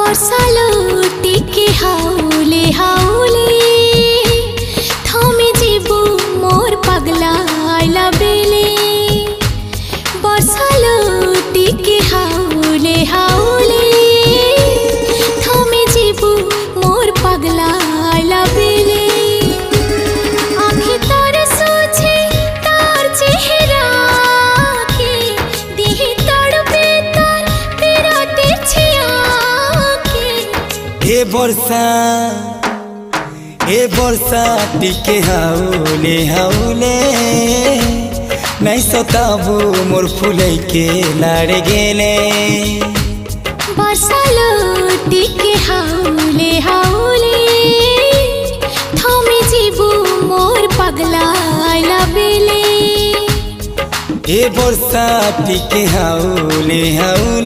बरसालो टिके हाउले हाउले थमे जीबू मोर पगला आइला बेले बरसालो टिके हाउले हाउले थमे जीबू मोर पगला आइला बेले आँखें तार सोचे तार चेहरा के दिही तड़पे तार पिराते छिया ए बरसा टिके हाउले हाउले नहीं सताबू मोर फुलै के लाड़ गेले बरसालो टिके हाउले हाउले थमे जीबू मोर पगला आइला बेले ए बरसा टिके हाउले हाउले।